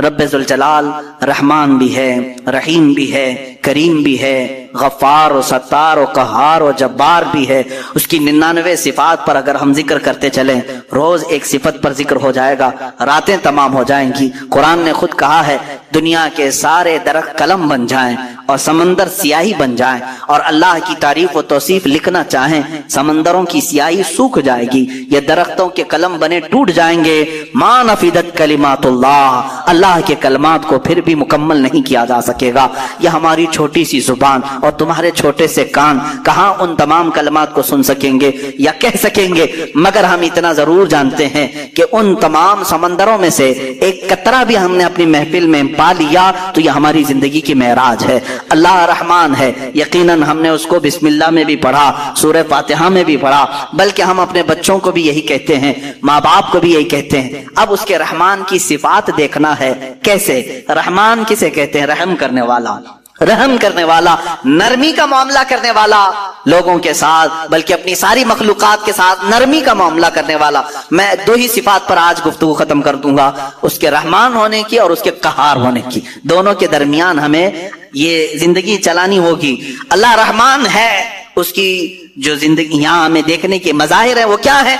رب ذوالجلال رحمان بھی ہے، رحیم بھی ہے، کریم بھی ہے، غفار و ستار و قہار و جبار بھی ہے۔ اس کی 99 صفات پر اگر ہم ذکر کرتے چلیں، روز ایک صفت پر ذکر ہو جائے گا، راتیں تمام ہو جائیں گی۔ قرآن نے خود کہا ہے دنیا کے سارے درخت قلم بن جائیں اور سمندر سیاہی بن جائیں، اور اللہ کی تعریف و توصیف لکھنا چاہیں، سمندروں کی سیاہی سوکھ جائے گی، یہ درختوں کے قلم بنے ٹوٹ جائیں گے۔ ما نفدت کلمات اللہ، اللہ کے کلمات کو پھر بھی مکمل نہیں کیا جا سکے گا۔ یہ ہماری چھوٹی سی زبان اور تمہارے چھوٹے سے کان کہاں ان تمام کلمات کو سن سکیں گے یا کہہ سکیں گے، مگر ہم اتنا ضرور جانتے ہیں کہ ان تمام سمندروں میں سے ایک قطرہ بھی ہم نے اپنی محفل میں پا لیا تو یہ ہماری زندگی کی معراج ہے۔ اللہ رحمان ہے، یقیناً ہم نے اس کو بسم اللہ میں بھی پڑھا، سورہ فاتحہ میں بھی پڑھا، بلکہ ہم اپنے بچوں کو بھی یہی کہتے ہیں، ماں باپ کو بھی یہی کہتے ہیں۔ اب اس کے رحمان کی صفات دیکھنا ہے کیسے۔ رحمان کسے کہتے ہیں؟ رحم کرنے والا، رحم کرنے والا، نرمی کا معاملہ کرنے والا لوگوں کے ساتھ، بلکہ اپنی ساری مخلوقات کے ساتھ نرمی کا معاملہ کرنے والا۔ میں دو ہی صفات پر آج گفتگو ختم کر دوں گا، اس کے رحمان ہونے کی اور اس کے قہار ہونے کی۔ دونوں کے درمیان ہمیں یہ زندگی چلانی ہوگی۔ اللہ رحمان ہے، اس کی جو زندگی یہاں ہمیں دیکھنے کے مظاہر ہیں وہ کیا ہے؟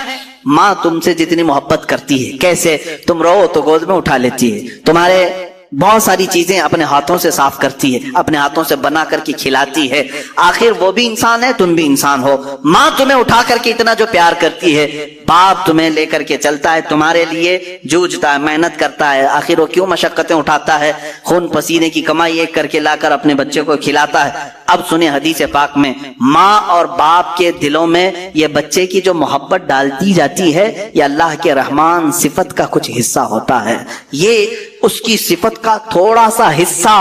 ماں تم سے جتنی محبت کرتی ہے، کیسے؟ تم رو تو گود میں اٹھا لیتی ہے، تمہارے بہت ساری چیزیں اپنے ہاتھوں سے صاف کرتی ہے، اپنے ہاتھوں سے بنا کر کے کھلاتی ہے۔ آخر وہ بھی انسان ہے، تم بھی انسان ہو۔ ماں تمہیں اٹھا کر کے اتنا جو پیار کرتی ہے، باپ تمہیں لے کر کے چلتا ہے، تمہارے لیے جوجھتا ہے، محنت کرتا ہے، آخر وہ کیوں مشقتیں اٹھاتا ہے، خون پسینے کی کمائی ایک کر کے لا کر اپنے بچے کو کھلاتا ہے۔ اب سنیں حدیث پاک میں، ماں اور باپ کے دلوں میں یہ بچے کی جو محبت ڈالتی جاتی ہے، یہ اللہ کے رحمان صفت کا کچھ حصہ ہوتا ہے۔ یہ اس کی صفت کا تھوڑا سا حصہ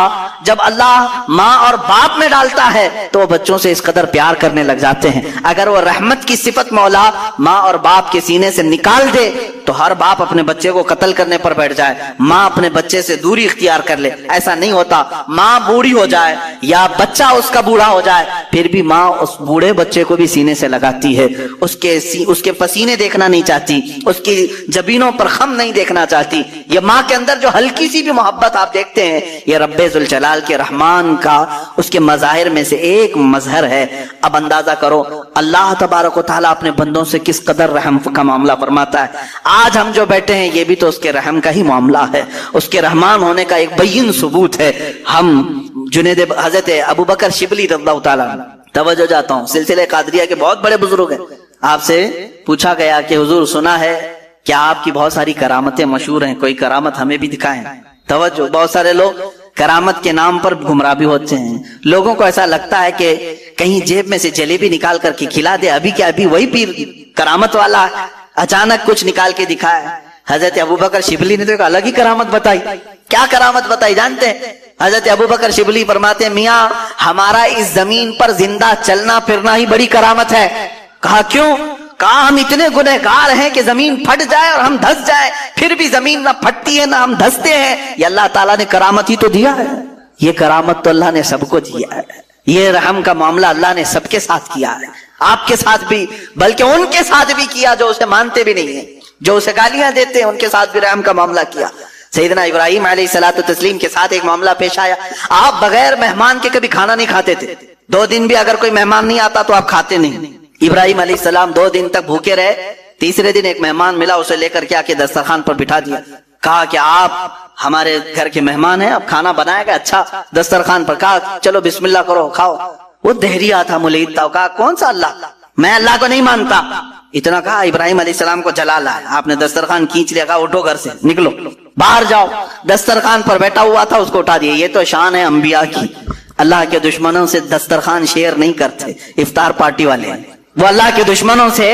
جب اللہ ماں اور باپ میں ڈالتا ہے تو وہ بچوں سے اس قدر پیار کرنے لگ جاتے ہیں۔ اگر وہ رحمت کی صفت مولا ماں اور باپ کے سینے سے نکال دے تو ہر باپ اپنے بچے کو قتل کرنے پر بیٹھ جائے، ماں اپنے بچے سے دوری اختیار کر لے۔ ایسا نہیں ہوتا، ماں بوڑھی ہو جائے یا بچہ اس کا بوڑھا ہو جائے، پھر بھی ماں اس بوڑھے بچے کو بھی سینے سے لگاتی ہے، اس کے پسینے دیکھنا نہیں چاہتی، اس کی جبینوں پر خم نہیں دیکھنا چاہتی۔ یہ ماں کے اندر جو ہلکی سی بھی محبت آپ دیکھتے ہیں، یہ رب ذوالجلال کے رحمان کا اس کے مظاہر میں سے ایک مظہر ہے۔ اب اندازہ کرو اللہ تبارک و تعالیٰ اپنے بندوں سے کس قدر رحم کا معاملہ فرماتا ہے۔ آج ہم جو بیٹھے ہیں یہ بھی تو اس کے رحم کا ہی معاملہ ہے، اس کے رحمان ہونے کا ایک بین ثبوت ہے۔ ہم جنید حضرت ابو بکر شبلی رضی اللہ تعالیٰ، توجہ جاتا ہوں، سلسلہ قادریہ کے بہت بڑے بزرگ ہیں۔ آپ سے پوچھا گیا کہ حضور سنا ہے کیا آپ کی بہت ساری کرامتیں مشہور ہیں، کوئی کرامت ہمیں بھی دکھائیں۔ توجہ، بہت سارے لوگ کرامت کے نام پر گمراہ بھی ہوتے ہیں۔ لوگوں کو ایسا لگتا ہے کہ کہیں جیب میں سے جلیبی نکال کر کے کھلا دے، ابھی کیا ابھی وہی پیر کرامت والا ہے، اچانک کچھ نکال کے دکھایا۔ حضرت ابوبکر شبلی نے تو ایک الگ ہی کرامت بتائی۔ کیا کرامت بتائی جانتے ہیں؟ حضرت ابوبکر شبلی فرماتے ہیں میاں ہمارا اس زمین پر زندہ چلنا پھرنا ہی بڑی کرامت ہے۔ کہا کیوں؟ کہا ہم اتنے گنہگار ہیں کہ زمین پھٹ جائے اور ہم دھس جائے، پھر بھی زمین نہ پھٹتی ہے نہ ہم دھستے ہیں۔ یہ اللہ تعالیٰ نے کرامت ہی تو دیا ہے، یہ کرامت تو اللہ نے سب کو دیا ہے، یہ رحم کا معاملہ اللہ نے سب کے ساتھ کیا ہے، آپ کے ساتھ بھی، بلکہ ان کے ساتھ بھی کیا جو اسے مانتے بھی نہیں ہیں، جو اسے گالیاں دیتے ہیں، ان کے ساتھ بھی رحم کا معاملہ کیا۔ سیدنا ابراہیم علیہ الصلوۃ والتسلیم کے ساتھ ایک معاملہ پیش آیا، آپ بغیر مہمان کے کبھی کھانا نہیں کھاتے تھے، 2 دن بھی اگر کوئی مہمان نہیں آتا تو آپ کھاتے نہیں۔ ابراہیم علیہ السلام 2 دن تک بھوکے رہے، تیسرے دن ایک مہمان ملا، اسے لے کر کے آ کے دسترخوان پر بٹھا دیا، کہا کہ آپ ہمارے گھر کے مہمان ہیں، اب کھانا بنائے گا اچھا دسترخوان پر، کہا چلو بسم اللہ کرو کھاؤ۔ وہ دہریا تھا، ملحد تھا، کہا کون سا اللہ، میں اللہ کو نہیں مانتا۔ اتنا کہا ابراہیم علیہ السلام کو جلال آیا، آپ نے دسترخوان کھینچ لیا، کہا اٹھو گھر سے نکلو باہر جاؤ۔ دسترخوان پر بیٹھا ہوا تھا، اس کو اٹھا دیا۔ یہ تو شان ہے انبیاء کی، اللہ کے دشمنوں سے دسترخوان شیئر نہیں کرتے، افطار پارٹی والے وہ اللہ کے دشمنوں سے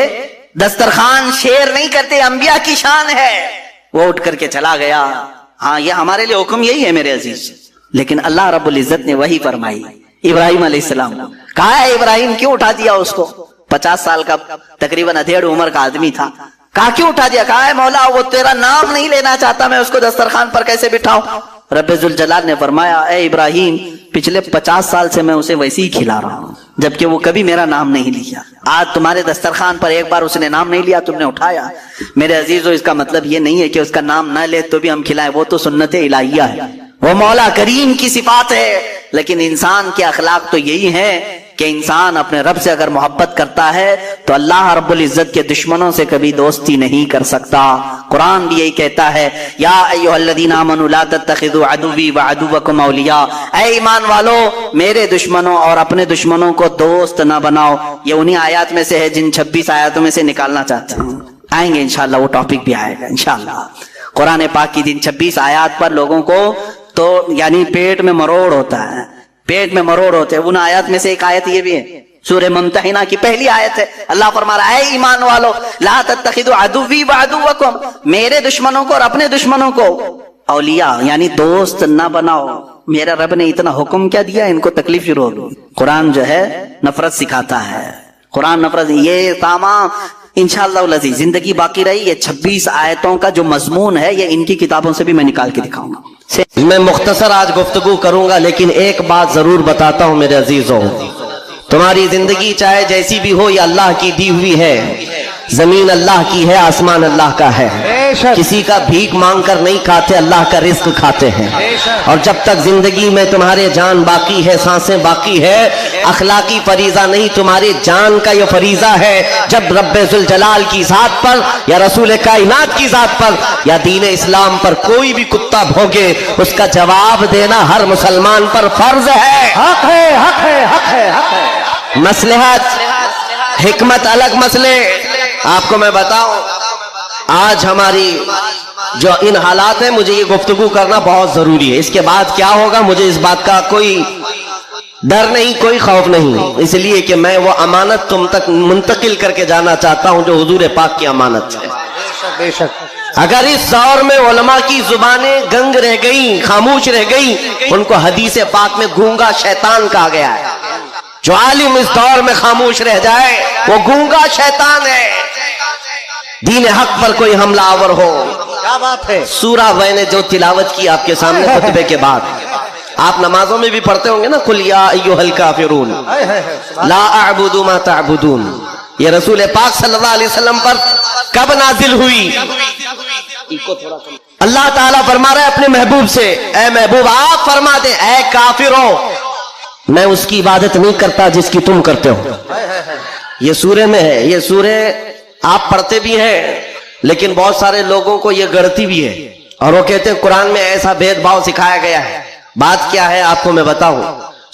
دسترخوان شیئر نہیں کرتے، انبیاء کی شان ہے۔ وہ اٹھ کر کے چلا گیا۔ ہاں یہ ہمارے لیے حکم یہی ہے میرے عزیز، لیکن اللہ رب العزت نے وہی فرمائی ابراہیم علیہ السلام کو۔ کہا ہے ابراہیم کیوں اٹھا دیا اس کو؟ 50 سال کا تقریباً ادھیڑ عمر کا آدمی تھا۔ کہا کیوں اٹھا دیا؟ کہا ہے مولا وہ تیرا نام نہیں لینا چاہتا، میں اس کو دسترخوان پر کیسے بٹھاؤں؟ رب ذوالجلال نے فرمایا اے ابراہیم پچھلے 50 سال سے میں اسے ویسے ہی کھلا رہا ہوں، جبکہ وہ کبھی میرا نام نہیں لیا، آج تمہارے دسترخوان پر ایک بار اس نے نام نہیں لیا، تم نے اٹھایا. میرے عزیزو، اس کا مطلب یہ نہیں ہے کہ اس کا نام نہ لے تو بھی ہم کھلائیں، وہ تو سنت الہیہ ہے، وہ مولا کریم کی صفات ہے. لیکن انسان کے اخلاق تو یہی ہے کہ انسان اپنے رب سے اگر محبت کرتا ہے تو اللہ رب العزت کے دشمنوں سے کبھی دوستی نہیں کر سکتا. قرآن بھی یہی کہتا ہے، یا ایھا الذین آمنوا لا تتخذوا عدوی وعدوکم اولیاء، اے ایمان والو میرے دشمنوں اور اپنے دشمنوں کو دوست نہ بناؤ. یہ انہی آیات میں سے ہے جن 26 آیاتوں میں سے نکالنا چاہتے ہیں. آئیں گے انشاءاللہ، وہ ٹاپک بھی آئے گا انشاءاللہ. قرآن پاک کی جن 26 آیات پر لوگوں کو تو یعنی پیٹ میں مروڑ ہوتا ہے، پیٹ میں مروڑ ہوتے ہیں. ان آیات میں سے ایک آیت یہ بھی ہے، سورہ ممتحنہ کی پہلی آیت ہے. اللہ فرما رہا ہے، اے ایمان والو لا تتخذوا عدوی وعدوکم، میرے دشمنوں کو اور اپنے دشمنوں کو اولیاء یعنی دوست نہ بناؤ. میرا رب نے اتنا حکم کیا دیا، ان کو تکلیف شروع ہو گئی. قرآن جو ہے نفرت سکھاتا ہے، قرآن نفرت. یہ تمام انشاءاللہ العزیز زندگی باقی رہی، یہ 26 آیتوں کا جو مضمون ہے یہ ان کی کتابوں سے بھی میں نکال کے دکھاؤں گا. میں مختصر آج گفتگو کروں گا، لیکن ایک بات ضرور بتاتا ہوں میرے عزیزوں، تمہاری زندگی چاہے جیسی بھی ہو یہ اللہ کی دی ہوئی ہے. زمین اللہ کی ہے، آسمان اللہ کا ہے. کسی کا بھیک مانگ کر نہیں کھاتے، اللہ کا رزق کھاتے ہیں. اور جب تک زندگی میں تمہارے جان باقی ہے، سانسیں باقی ہے، اخلاقی فریضہ نہیں، تمہاری جان کا یہ فریضہ ہے. جب رب ذوالجلال کی ذات پر یا رسول کائنات کی ذات پر یا دین اسلام پر کوئی بھی کتا بھونکے، اس کا جواب دینا ہر مسلمان پر فرض ہے. حق ہے، حق ہے، حق ہے، حق ہے. مصلحت حکمت الگ مسئلے. آپ کو میں بتاؤں، آج ہماری جو ان حالات ہیں، مجھے یہ گفتگو کرنا بہت ضروری ہے. اس کے بعد کیا ہوگا مجھے اس بات کا کوئی ڈر نہیں، کوئی خوف نہیں، اس لیے کہ میں وہ امانت تم تک منتقل کر کے جانا چاہتا ہوں جو حضور پاک کی امانت ہے. بے شک. اگر اس دور میں علماء کی زبانیں گنگ رہ گئیں، خاموش رہ گئیں، ان کو حدیث پاک میں گونگا شیطان کہا گیا ہے. جو عالم اس دور میں خاموش رہ جائے وہ گونگا شیطان ہے. دین حق پر کوئی حملہ آور ہو. کیا بات ہے. سورہ میں نے جو تلاوت کی آپ کے سامنے خطبے کے بعد، آپ نمازوں میں بھی پڑھتے ہوں گے نا، قل یا ایھا الکافرون لا اعبد ما تعبدون. یہ رسول پاک صلی اللہ علیہ وسلم پر کب نازل ہوئی؟ اللہ تعالیٰ فرما رہا ہے اپنے محبوب سے، اے محبوب آپ فرما دیں، اے کافروں میں اس کی عبادت نہیں کرتا جس کی تم کرتے ہو. یہ سورے میں ہے. یہ سورے آپ پڑھتے بھی ہیں لیکن بہت سارے لوگوں کو یہ گڑتی بھی ہے، اور وہ کہتے ہیں قرآن میں ایسا بھید بھاؤ سکھایا گیا ہے. بات کیا ہے آپ کو میں بتاؤں.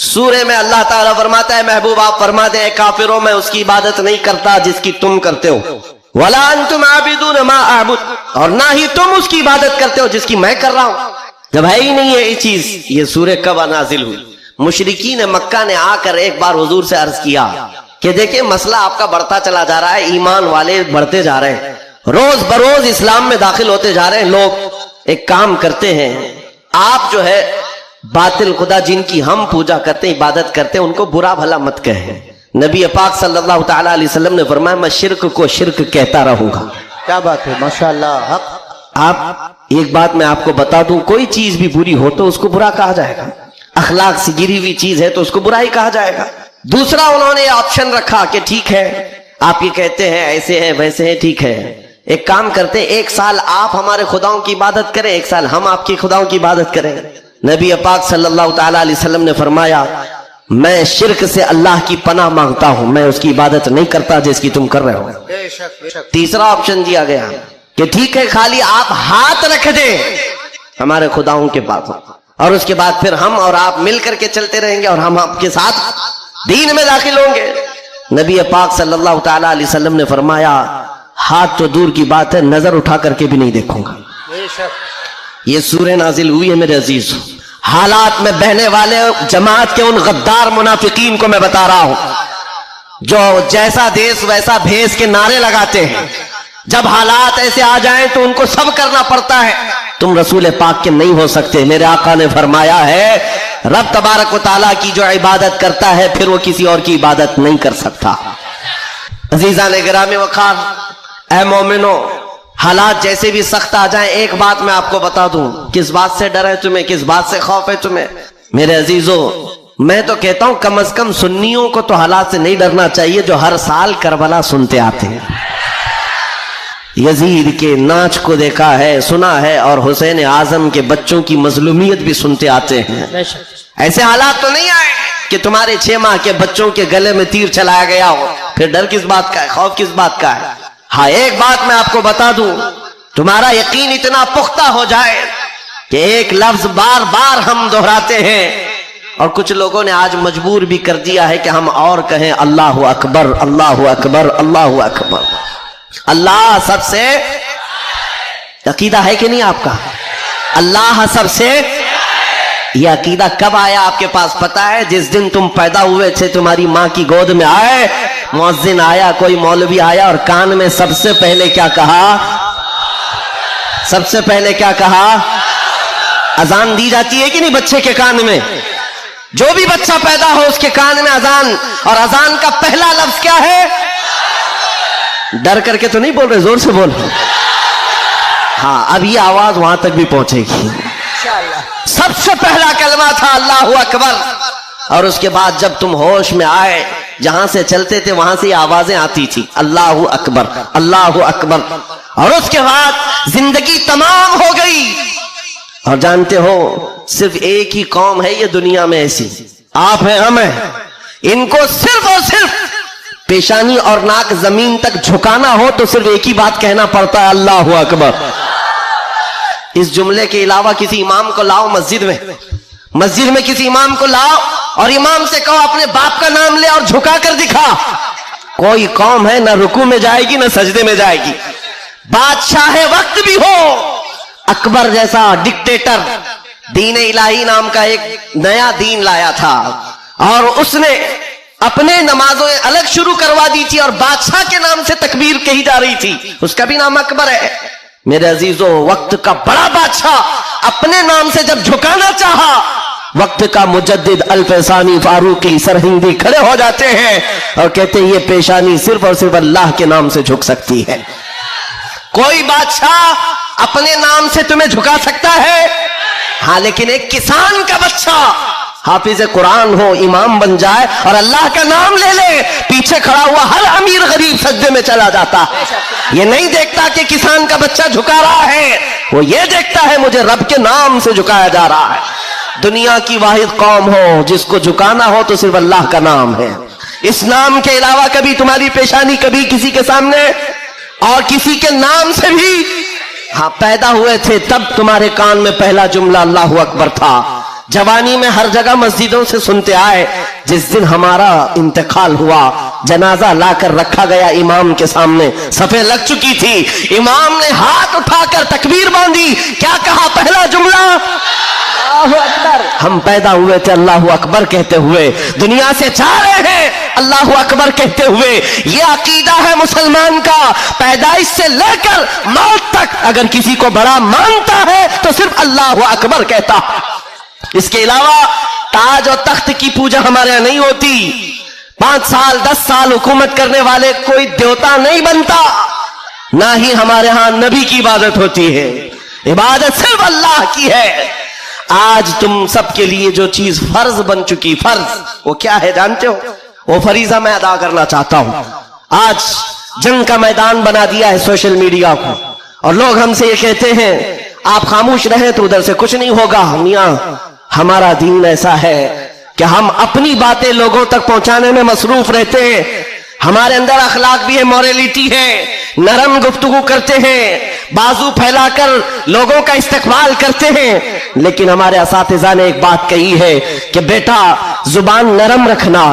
سورے میں اللہ تعالیٰ فرماتا ہے محبوب آپ فرما دیں، اے کافروں میں اس کی عبادت نہیں کرتا جس کی تم کرتے ہو. وَلَا أَنْتُمْ عَابِدُونَ مَا أَعْبُدُ، اور نہ ہی تم اس کی عبادت کرتے ہو جس کی میں کر رہا ہوں. جب ہے ہی نہیں ہے یہ چیز، یہ سورہ کب نازل ہوئی؟ مشرکین مکہ نے آ کر ایک بار حضور سے عرض کیا کہ دیکھیں مسئلہ آپ کا بڑھتا چلا جا رہا ہے، ایمان والے بڑھتے جا رہے ہیں، روز بروز اسلام میں داخل ہوتے جا رہے ہیں لوگ. ایک کام کرتے ہیں، آپ جو ہے باطل خدا جن کی ہم پوجا کرتے ہیں، عبادت کرتے ہیں، ان کو برا بھلا مت کہیں. نبی پاک صلی اللہ تعالی علیہ وسلم نے فرمایا میں شرک کو شرک کہتا رہوں گا. کیا بات ہے، ماشاءاللہ. حق. آپ ایک بات میں آپ کو بتا دوں، کوئی چیز بھی بری ہو تو اس کو برا کہا جائے گا. اخلاق سے گری ہوئی چیز ہے تو اس کو برا ہی کہا جائے گا. دوسرا انہوں نے آپشن رکھا کہ ٹھیک ہے آپ یہ کہتے ہیں ایسے ہیں ویسے ہیں، ٹھیک ہے ایک کام کرتے ہیں، ایک سال آپ ہمارے خداؤں کی عبادت کریں، ایک سال ہم آپ کی خداؤں کی عبادت کریں. نبی پاک صلی اللہ تعالی علیہ وسلم نے فرمایا میں شرک سے اللہ کی پناہ مانگتا ہوں، میں اس کی عبادت نہیں کرتا جس کی تم کر رہے ہو. بے شک، بے شک. تیسرا آپشن دیا گیا کہ ٹھیک ہے خالی آپ ہاتھ رکھ دیں ہمارے خداؤں کے پاس، اور اس کے بعد پھر ہم اور آپ مل کر کے چلتے رہیں گے اور ہم آپ کے ساتھ دین میں داخل ہوں گے. نبی پاک صلی اللہ تعالی علیہ وسلم نے فرمایا ہاتھ تو دور کی بات ہے، نظر اٹھا کر کے بھی نہیں دیکھوں گا. بے شک. یہ سورہ نازل ہوئی ہے میرے عزیز. حالات میں بہنے والے جماعت کے ان غدار منافقین کو میں بتا رہا ہوں جو جیسا دیس ویسا بھیس کے نعرے لگاتے ہیں. جب حالات ایسے آ جائیں تو ان کو سب کرنا پڑتا ہے. تم رسول پاک کے نہیں ہو سکتے. میرے آقا نے فرمایا ہے رب تبارک و تعالیٰ کی جو عبادت کرتا ہے پھر وہ کسی اور کی عبادت نہیں کر سکتا. عزیزان گرامی وقار، اے مومنو، حالات جیسے بھی سخت آ جائیں ایک بات میں آپ کو بتا دوں، کس بات سے ڈر ہے تمہیں، کس بات سے خوف ہے تمہیں؟ میرے عزیزو میں تو کہتا ہوں کم از کم سنیوں کو تو حالات سے نہیں ڈرنا چاہیے جو ہر سال کربلا سنتے آتے ہیں. یزید کے ناچ کو دیکھا ہے، سنا ہے، اور حسین اعظم کے بچوں کی مظلومیت بھی سنتے آتے ہیں. ایسے حالات تو نہیں آئے کہ تمہارے 6 ماہ کے بچوں کے گلے میں تیر چلایا گیا ہو. پھر ڈر کس بات کا ہے، خوف کس بات کا ہے؟ ہاں ایک بات میں آپ کو بتا دوں، تمہارا یقین اتنا پختہ ہو جائے کہ ایک لفظ بار بار ہم دہراتے ہیں، اور کچھ لوگوں نے آج مجبور بھی کر دیا ہے کہ ہم اور کہیں اللہ اکبر اللہ اکبر اللہ اکبر. اللہ سب سے، عقیدہ ہے کہ نہیں آپ کا؟ اللہ سب سے. یہ عقیدہ کب آیا آپ کے پاس پتا ہے؟ جس دن تم پیدا ہوئے تھے، تمہاری ماں کی گود میں آئے، مؤذن آیا، کوئی مولوی آیا اور کان میں سب سے پہلے کیا کہا؟ سب سے پہلے کیا کہا؟ اذان دی جاتی ہے کہ نہیں بچے کے کان میں؟ جو بھی بچہ پیدا ہو اس کے کان میں اذان، اور اذان کا پہلا لفظ کیا ہے؟ ڈر کر کے تو نہیں بول رہے، زور سے بول رہے. ہاں اب یہ آواز وہاں تک بھی پہنچے گی. سب سے پہلا کلمہ تھا اللہ اکبر، اور اس کے بعد جب تم ہوش میں آئے، جہاں سے چلتے تھے وہاں سے آوازیں آتی تھی اللہ اکبر اللہ اکبر. اور اس کے بعد زندگی تمام ہو گئی. اور جانتے ہو صرف ایک ہی قوم ہے یہ دنیا میں ایسی، آپ ہیں، ہم ہیں، ان کو صرف اور صرف پیشانی اور ناک زمین تک جھکانا ہو تو صرف ایک ہی بات کہنا پڑتا ہے اللہ اکبر. اس جملے کے علاوہ کسی امام کو لاؤ مسجد میں کسی امام کو لاؤ اور امام سے کہو اپنے باپ کا نام لے اور جھکا کر دکھا، کوئی قوم ہے نہ رکوع میں جائے گی نہ سجدے میں جائے گی. بادشاہ وقت بھی ہو، اکبر جیسا ڈکٹیٹر دین الہی نام کا ایک نیا دین لایا تھا، اور اس نے اپنے نمازوں الگ شروع کروا دی تھی اور بادشاہ کے نام سے تکبیر کہی جا رہی تھی، اس کا بھی نام اکبر ہے. میرے عزیزوں وقت کا بڑا بادشاہ اپنے نام سے جب جھکانا چاہا، وقت کا مجدد الفسانی فاروقی سرہندی کھڑے ہو جاتے ہیں اور کہتے ہیں یہ پیشانی صرف اور صرف اللہ کے نام سے جھک سکتی ہے. کوئی بادشاہ اپنے نام سے تمہیں جھکا سکتا ہے؟ ہاں لیکن ایک کسان کا بچہ حافظ قرآن ہو، امام بن جائے اور اللہ کا نام لے لے، پیچھے کھڑا ہوا ہر امیر غریب سجدے میں چلا جاتا. یہ نہیں دیکھتا کہ کسان کا بچہ جھکا رہا ہے، وہ یہ دیکھتا ہے مجھے رب کے نام سے جھکایا جا رہا ہے. دنیا کی واحد قوم ہو جس کو جھکانا ہو تو صرف اللہ کا نام ہے. اس نام کے علاوہ کبھی تمہاری پیشانی کبھی کسی کے سامنے اور کسی کے نام سے بھی. ہاں پیدا ہوئے تھے تب تمہارے کان میں پہلا جملہ اللہ اکبر تھا. جوانی میں ہر جگہ مسجدوں سے سنتے آئے. جس دن ہمارا انتقال ہوا، جنازہ لا کر رکھا گیا امام کے سامنے، صفیں لگ چکی تھی، امام نے ہاتھ اٹھا کر تکبیر باندھی. کیا کہا پہلا جملہ؟ اللہ اکبر. ہم پیدا ہوئے تھے اللہ اکبر کہتے ہوئے، دنیا سے جا رہے ہیں اللہ اکبر کہتے ہوئے. یہ عقیدہ ہے مسلمان کا، پیدائش سے لے کر موت تک اگر کسی کو بڑا مانتا ہے تو صرف اللہ اکبر کہتا. اس کے علاوہ تاج اور تخت کی پوجا ہمارے یہاں نہیں ہوتی. 5 سال 10 سال حکومت کرنے والے کوئی دیوتا نہیں بنتا، نہ ہی ہمارے ہاں نبی کی عبادت ہوتی ہے. عبادت صرف اللہ کی ہے. آج تم سب کے لیے جو چیز فرض بن چکی، فرض وہ کیا ہے جانتے ہو؟ وہ فریضہ میں ادا کرنا چاہتا ہوں. آج جنگ کا میدان بنا دیا ہے سوشل میڈیا کو، اور لوگ ہم سے یہ کہتے ہیں آپ خاموش رہیں تو ادھر سے کچھ نہیں ہوگا. میاں ہمارا دین ایسا ہے کہ ہم اپنی باتیں لوگوں تک پہنچانے میں مصروف رہتے ہیں. ہمارے اندر اخلاق بھی ہے، موریلٹی ہے، نرم گفتگو کرتے ہیں، بازو پھیلا کر لوگوں کا استقبال کرتے ہیں. لیکن ہمارے اساتذہ نے ایک بات کہی ہے کہ بیٹا زبان نرم رکھنا،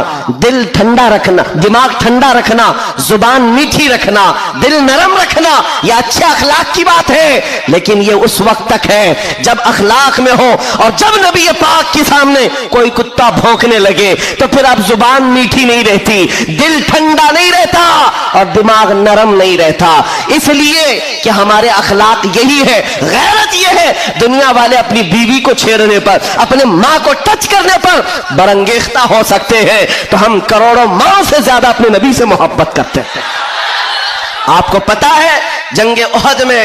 دل ٹھنڈا رکھنا، دماغ ٹھنڈا رکھنا، زبان میٹھی رکھنا، دل نرم رکھنا، یہ اچھے اخلاق کی بات ہے. لیکن یہ اس وقت تک ہے جب اخلاق میں ہو، اور جب نبی پاک کے سامنے کوئی کتا بھونکنے لگے تو پھر اب زبان میٹھی نہیں رہتی، دل ٹھنڈا نہیں رہتا اور دماغ نرم نہیں رہتا. اس لیے کہ ہمارے اخلاق یہی ہے. غیرت یہ ہے دنیا والے اپنی بیوی کو چھیڑنے پر، اپنے ماں کو ٹچ کرنے پر برانگیختہ ہو سکتے ہیں، تو ہم کروڑوں ماں سے زیادہ اپنے نبی سے محبت کرتے ہیں. آپ کو پتا ہے جنگ احد میں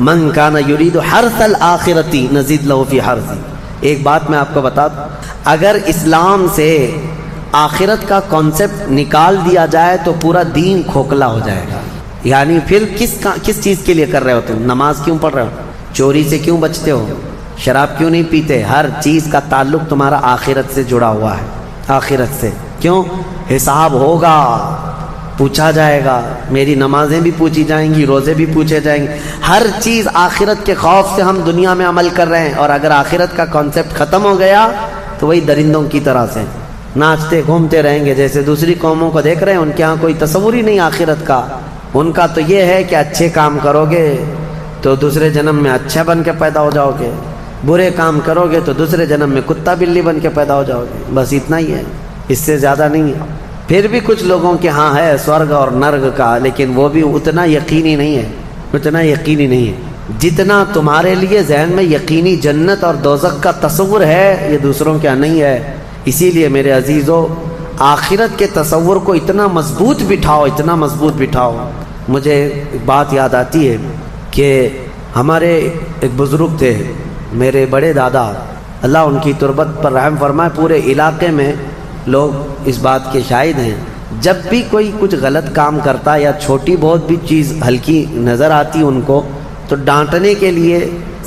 من کان یرید حرث الآخرتی نزید لہ فی حرثی. ایک بات میں آپ کو بتا دوں، اگر اسلام سے آخرت کا کانسیپٹ نکال دیا جائے تو پورا دین کھوکھلا ہو جائے گا. یعنی پھر کس چیز کے لیے کر رہے ہو تم؟ نماز کیوں پڑھ رہے ہو؟ چوری سے کیوں بچتے ہو؟ شراب کیوں نہیں پیتے؟ ہر چیز کا تعلق تمہارا آخرت سے جڑا ہوا ہے، آخرت سے. کیوں؟ حساب ہوگا، پوچھا جائے گا. میری نمازیں بھی پوچھی جائیں گی، روزے بھی پوچھے جائیں گے. ہر چیز آخرت کے خوف سے ہم دنیا میں عمل کر رہے ہیں، اور اگر آخرت کا کانسیپٹ ختم ہو گیا تو وہی درندوں کی طرح سے ناچتے گھومتے رہیں گے. جیسے دوسری قوموں کو دیکھ رہے ہیں، ان کے ہاں کوئی تصور ہی نہیں آخرت کا. ان کا تو یہ ہے کہ اچھے کام کرو گے تو دوسرے جنم میں اچھا بن کے پیدا ہو جاؤ گے، برے کام کرو گے تو دوسرے جنم میں کتا بلی بن کے پیدا ہو جاؤ گے. بس اتنا ہی ہے، اس سے زیادہ نہیں ہے. پھر بھی کچھ لوگوں کے ہاں ہے سورگ اور نرگ کا، لیکن وہ بھی اتنا یقینی نہیں ہے، اتنا یقینی نہیں ہے جتنا تمہارے لیے ذہن میں یقینی جنت اور دوزخ کا تصور ہے. یہ دوسروں کے ہاں نہیں ہے. اسی لیے میرے عزیزو، آخرت کے تصور کو اتنا مضبوط بٹھاؤ، اتنا مضبوط بٹھاؤ. مجھے ایک بات یاد آتی ہے کہ ہمارے ایک بزرگ تھے، میرے بڑے دادا، اللہ ان کی تربت پر رحم فرمائے. پورے علاقے میں لوگ اس بات کے شاہد ہیں، جب بھی کوئی کچھ غلط کام کرتا یا چھوٹی بہت بھی چیز ہلکی نظر آتی ان کو، تو ڈانٹنے کے لیے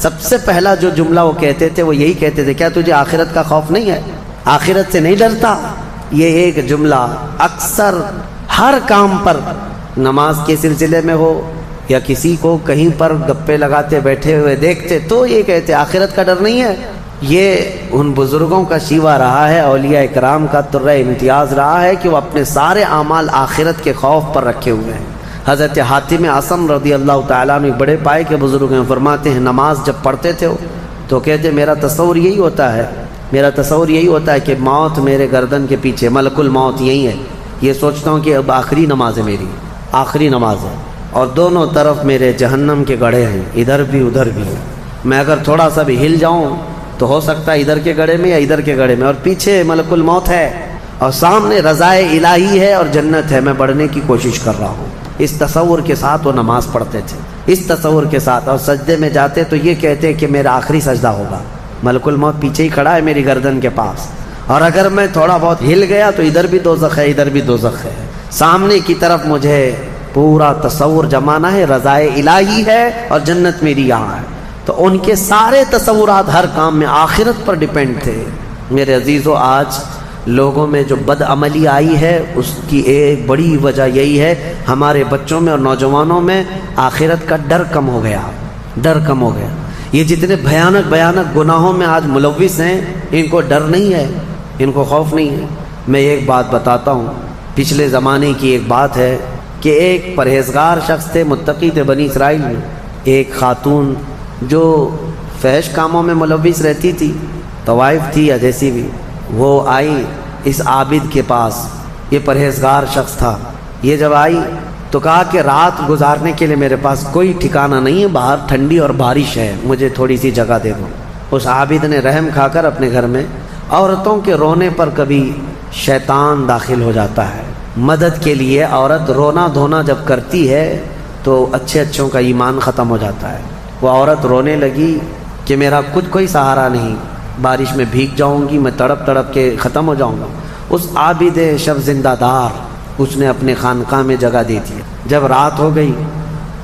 سب سے پہلا جو جملہ وہ کہتے تھے وہ یہی کہتے تھے، کیا تجھے آخرت کا خوف نہیں ہے؟ آخرت سے نہیں ڈرتا؟ یہ ایک جملہ اکثر ہر کام پر، نماز کے سلسلے میں ہو یا کسی کو کہیں پر گپے لگاتے بیٹھے ہوئے دیکھتے تو یہ کہتے آخرت کا ڈر نہیں ہے. یہ ان بزرگوں کا شیوا رہا ہے، اولیاء اکرام کا طرہ امتیاز رہا ہے کہ وہ اپنے سارے اعمال آخرت کے خوف پر رکھے ہوئے ہیں. حضرت حاتم اعصم رضی اللہ تعالیٰ عنہ بڑے پائے کے بزرگ ہیں، فرماتے ہیں نماز جب پڑھتے تھے تو کہتے میرا تصور یہی ہوتا ہے، میرا تصور یہی ہوتا ہے کہ موت میرے گردن کے پیچھے، ملک الموت یہی ہے. یہ سوچتا ہوں کہ اب آخری نماز ہے، میری آخری نماز ہے، اور دونوں طرف میرے جہنم کے گڑھے ہیں، ادھر بھی ادھر بھی. میں اگر تھوڑا سا بھی ہل جاؤں تو ہو سکتا ہے ادھر کے گڑھے میں یا ادھر کے گڑھے میں، اور پیچھے ملک الموت ہے اور سامنے رضائے الہی ہے اور جنت ہے. میں بڑھنے کی کوشش کر رہا ہوں. اس تصور کے ساتھ وہ نماز پڑھتے تھے، اس تصور کے ساتھ. اور سجدے میں جاتے تو یہ کہتے کہ میرا آخری سجدہ ہوگا، ملک الموت پیچھے ہی کھڑا ہے میری گردن کے پاس، اور اگر میں تھوڑا بہت ہل گیا تو ادھر بھی دوزخ ہے، ادھر بھی دوزخ ہے. سامنے کی طرف مجھے پورا تصور جمانا ہے، رضائے الہی ہے اور جنت میری یہاں ہے. تو ان کے سارے تصورات ہر کام میں آخرت پر ڈیپینڈ تھے. میرے عزیزو، آج لوگوں میں جو بد عملی آئی ہے اس کی ایک بڑی وجہ یہی ہے، ہمارے بچوں میں اور نوجوانوں میں آخرت کا ڈر کم ہو گیا، ڈر کم ہو گیا. یہ جتنے بھیانک گناہوں میں آج ملوث ہیں، ان کو ڈر نہیں ہے، ان کو خوف نہیں ہے. میں ایک بات بتاتا ہوں، پچھلے زمانے کی ایک بات ہے کہ ایک پرہیزگار شخص تھے، متقی تھے بنی اسرائیل میں. ایک خاتون جو فحش کاموں میں ملوث رہتی تھی، طوائف تھی یا جیسی بھی، وہ آئی اس عابد کے پاس. یہ پرہیزگار شخص تھا. یہ جب آئی تو کہا کہ رات گزارنے کے لیے میرے پاس کوئی ٹھکانہ نہیں ہے، باہر ٹھنڈی اور بارش ہے، مجھے تھوڑی سی جگہ دے دو. اس عابد نے رحم کھا کر اپنے گھر میں عورتوں کے رونے پر کبھی شیطان داخل ہو جاتا ہے. مدد کے لیے عورت رونا دھونا جب کرتی ہے تو اچھوں کا ایمان ختم ہو جاتا ہے. وہ عورت رونے لگی کہ میرا کوئی سہارا نہیں، بارش میں بھیگ جاؤں گی، میں تڑپ کے ختم ہو جاؤں گا. اس عابد شب زندہ دار اس نے اپنے خانقاہ میں جگہ دی تھی. جب رات ہو گئی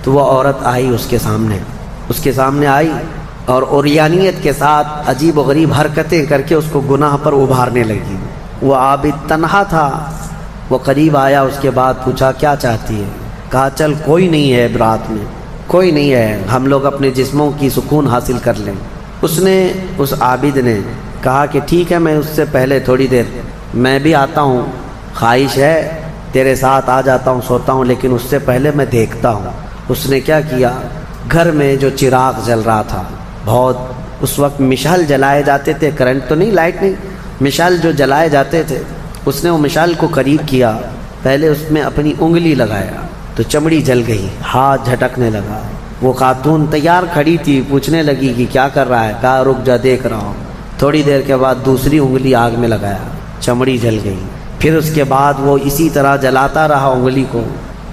تو وہ عورت آئی اس کے سامنے آئی اور اوریانیت کے ساتھ عجیب و غریب حرکتیں کر کے اس کو گناہ پر ابھارنے لگی. وہ عابد تنہا تھا. وہ قریب آیا، اس کے بعد پوچھا کیا چاہتی ہے؟ کہا چل کوئی نہیں ہے رات میں، کوئی نہیں ہے، ہم لوگ اپنے جسموں کی سکون حاصل کر لیں. اس عابد نے کہا کہ ٹھیک ہے، میں اس سے پہلے تھوڑی دیر میں بھی آتا ہوں، خواہش ہے تیرے ساتھ آ جاتا ہوں، سوتا ہوں، لیکن اس سے پہلے میں دیکھتا ہوں. اس نے کیا کیا، گھر میں جو چراغ جل رہا تھا، بہت اس وقت مشعل جلائے جاتے تھے، کرنٹ تو نہیں، لائٹ نہیں، مشعل جو جلائے جاتے تھے، اس نے وہ مشعل کو قریب کیا، پہلے اس میں اپنی انگلی لگایا تو چمڑی جل گئی، ہاتھ جھٹکنے لگا. وہ خاتون تیار کھڑی تھی، پوچھنے لگی کہ کیا کر رہا ہے؟ کہا رک جا دیکھ رہا ہوں. تھوڑی دیر کے بعد دوسری انگلی آگ میں لگایا، چمڑی جل گئی. پھر اس کے بعد وہ اسی طرح جلاتا رہا انگلی کو.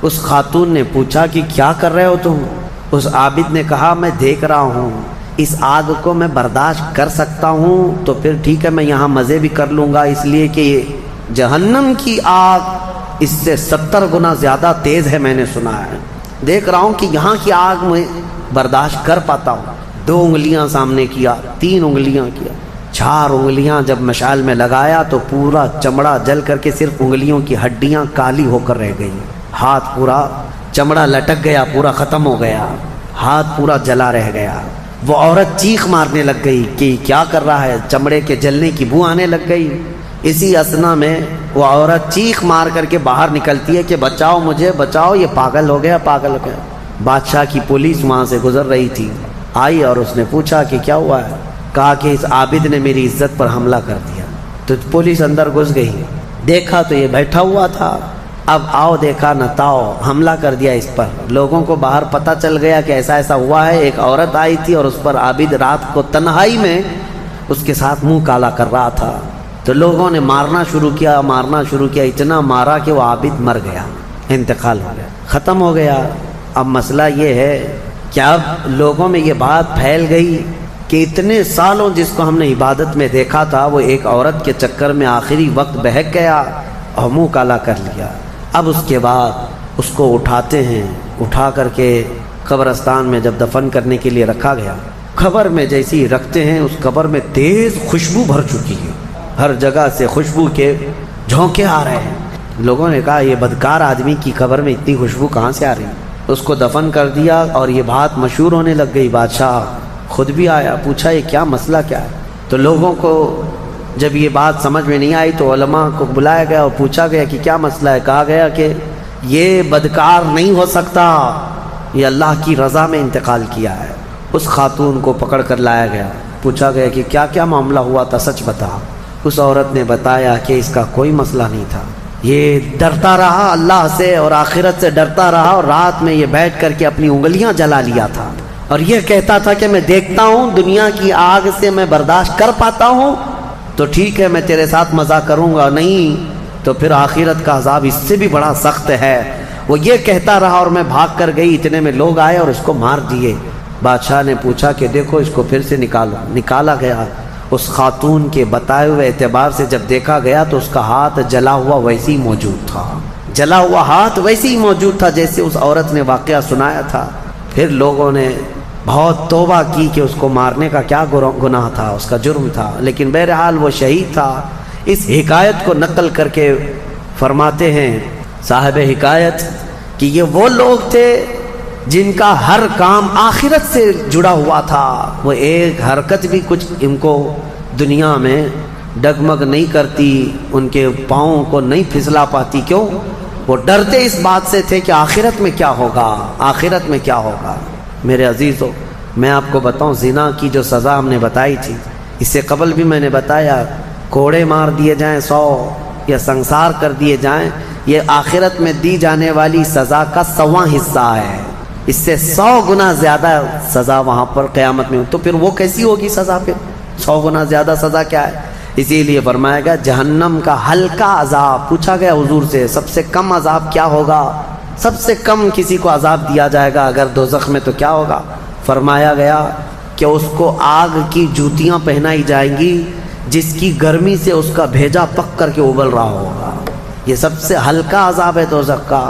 اس خاتون نے پوچھا کہ کیا کر رہے ہو تم؟ اس عابد نے کہا میں دیکھ رہا ہوں اس آگ کو میں برداشت کر سکتا ہوں تو پھر ٹھیک ہے میں یہاں مزے بھی کر لوں گا، اس لیے کہ جہنم کی آگ اس سے 70 گنا زیادہ تیز ہے، میں نے سنا ہے۔ دیکھ رہا ہوں کہ یہاں کی آگ میں برداشت کر پاتا ہوں۔ 2 انگلیاں سامنے کیا، 3 انگلیاں کیا، 4 انگلیاں جب مشعل میں لگایا تو پورا چمڑا جل کر کے صرف انگلیوں کی ہڈیاں کالی ہو کر رہ گئی، ہاتھ پورا چمڑا لٹک گیا، پورا ختم ہو گیا، ہاتھ پورا جلا رہ گیا۔ وہ عورت چیخ مارنے لگ گئی کہ کیا کر رہا ہے، چمڑے کے جلنے کی بو آنے لگ گئی۔ اسی اثنا میں وہ عورت چیخ مار کر کے باہر نکلتی ہے کہ بچاؤ مجھے، بچاؤ، یہ پاگل ہو گیا، پاگل ہو گیا۔ بادشاہ کی پولیس وہاں سے گزر رہی تھی، آئی اور اس نے پوچھا کہ کیا ہوا ہے؟ کہا کہ اس عابد نے میری عزت پر حملہ کر دیا۔ تو پولیس اندر گھس گئی، دیکھا تو یہ بیٹھا ہوا تھا، اب آؤ دیکھا نہ تاؤ، حملہ کر دیا اس پر۔ لوگوں کو باہر پتہ چل گیا کہ ایسا ایسا ہوا ہے، ایک عورت آئی تھی اور اس پر عابد رات کو تنہائی میں اس کے ساتھ منہ کالا کر رہا تھا۔ تو لوگوں نے مارنا شروع کیا، اتنا مارا کہ وہ عابد مر گیا، انتقال ہو گیا، ختم ہو گیا۔ اب مسئلہ یہ ہے کہ اب لوگوں میں یہ بات پھیل گئی کہ اتنے سالوں جس کو ہم نے عبادت میں دیکھا تھا وہ ایک عورت کے چکر میں آخری وقت بہک گیا اور منہ کالا کر لیا۔ اب اس کے بعد اس کو اٹھاتے ہیں، اٹھا کر کے قبرستان میں جب دفن کرنے کے لیے رکھا گیا، قبر میں جیسے ہی رکھتے ہیں اس قبر میں تیز خوشبو بھر چکی ہے، ہر جگہ سے خوشبو کے جھونکے آ رہے ہیں۔ لوگوں نے کہا یہ بدکار آدمی کی قبر میں اتنی خوشبو کہاں سے آ رہی ہے؟ اس کو دفن کر دیا اور یہ بات مشہور ہونے لگ گئی۔ بادشاہ خود بھی آیا، پوچھا یہ کیا مسئلہ کیا ہے؟ تو لوگوں کو جب یہ بات سمجھ میں نہیں آئی تو علماء کو بلایا گیا اور پوچھا گیا کہ کیا مسئلہ ہے؟ کہا گیا کہ یہ بدکار نہیں ہو سکتا، یہ اللہ کی رضا میں انتقال کیا ہے۔ اس خاتون کو پکڑ کر لایا گیا، پوچھا گیا کہ کیا کیا معاملہ ہوا تھا، سچ بتا۔ اس عورت نے بتایا کہ اس کا کوئی مسئلہ نہیں تھا، یہ ڈرتا رہا اللہ سے اور آخرت سے ڈرتا رہا، اور رات میں یہ بیٹھ کر کے اپنی انگلیاں جلا لیا تھا اور یہ کہتا تھا کہ میں دیکھتا ہوں دنیا کی آگ سے میں برداشت کر پاتا ہوں تو ٹھیک ہے میں تیرے ساتھ مزہ کروں گا، نہیں تو پھر آخرت کا عذاب اس سے بھی بڑا سخت ہے۔ وہ یہ کہتا رہا اور میں بھاگ کر گئی، اتنے میں لوگ آئے اور اس کو مار دیے۔ بادشاہ نے پوچھا کہ دیکھو اس کو پھر سے نکالو، نکالا گیا۔ اس خاتون کے بتائے ہوئے اعتبار سے جب دیکھا گیا تو اس کا ہاتھ جلا ہوا ویسے ہی موجود تھا، جلا ہوا ہاتھ ویسے ہی موجود تھا جیسے اس عورت نے واقعہ سنایا تھا۔ پھر لوگوں نے بہت توبہ کی کہ اس کو مارنے کا کیا گناہ تھا، اس کا جرم تھا، لیکن بہرحال وہ شہید تھا۔ اس حکایت کو نقل کر کے فرماتے ہیں صاحب حکایت کہ یہ وہ لوگ تھے جن کا ہر کام آخرت سے جڑا ہوا تھا، وہ ایک حرکت بھی کچھ ان کو دنیا میں ڈگمگ نہیں کرتی، ان کے پاؤں کو نہیں پھسلا پاتی۔ کیوں؟ وہ ڈرتے اس بات سے تھے کہ آخرت میں کیا ہوگا، آخرت میں کیا ہوگا۔ میرے عزیزو، میں آپ کو بتاؤں زنا کی جو سزا ہم نے بتائی تھی، اس سے قبل بھی میں نے بتایا کوڑے مار دیے جائیں 100 یا سنسار کر دیے جائیں، یہ آخرت میں دی جانے والی سزا کا 100واں حصہ ہے، اس سے 100 گنا زیادہ سزا وہاں پر قیامت میں۔ تو پھر وہ کیسی ہوگی سزا؟ پھر 100 گنا زیادہ سزا کیا ہے؟ اسی لیے فرمایا گیا جہنم کا ہلکا عذاب۔ پوچھا گیا حضور سے سب سے کم عذاب کیا ہوگا؟ سب سے کم کسی کو عذاب دیا جائے گا اگر دوزخ میں تو کیا ہوگا؟ فرمایا گیا کہ اس کو آگ کی جوتیاں پہنائی جائیں گی جس کی گرمی سے اس کا بھیجا پک کر کے ابل رہا ہوگا۔ یہ سب سے ہلکا عذاب ہے دوزخ کا۔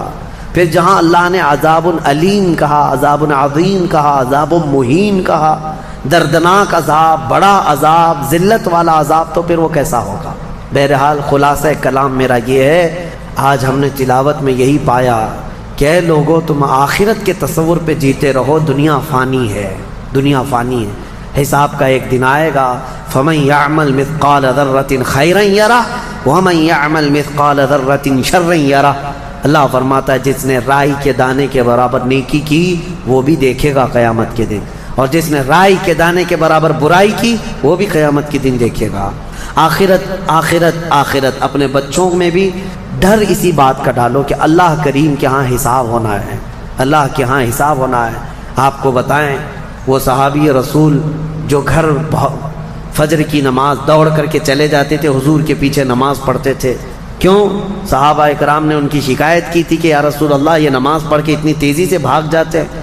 پھر جہاں اللہ نے عذاب علیم کہا، عذاب عظیم کہا، عذاب مہین کہا، دردناک عذاب، بڑا عذاب، ذلت والا عذاب، تو پھر وہ کیسا ہوگا؟ بہرحال خلاصہ کلام میرا یہ ہے، آج ہم نے تلاوت میں یہی پایا کہ اے لوگو تم آخرت کے تصور پہ جیتے رہو، دنیا فانی ہے، دنیا فانی ہے، حساب کا ایک دن آئے گا۔ فَمَن يَعْمَلْ مِثْقَالَ ذَرَّةٍ خَيْرًا يَرَهُ وَمَن يَعْمَلْ مِثْقَالَ ذَرَّةٍ شَرًّا يَرَهُ۔ اللہ فرماتا ہے جس نے رائی کے دانے کے برابر نیکی کی وہ بھی دیکھے گا قیامت کے دن، اور جس نے رائی کے دانے کے برابر برائی کی وہ بھی قیامت کے دن دیکھے گا۔ آخرت آخرت آخرت، اپنے بچوں میں بھی ڈر اسی بات کا ڈالو کہ اللہ کریم کے ہاں حساب ہونا ہے، اللہ کے ہاں حساب ہونا ہے۔ آپ کو بتائیں وہ صحابی رسول جو گھر فجر کی نماز دوڑ کر کے چلے جاتے تھے، حضور کے پیچھے نماز پڑھتے تھے، کیوں؟ صحابہ اکرام نے ان کی شکایت کی تھی کہ یا رسول اللہ یہ نماز پڑھ کے اتنی تیزی سے بھاگ جاتے ہیں،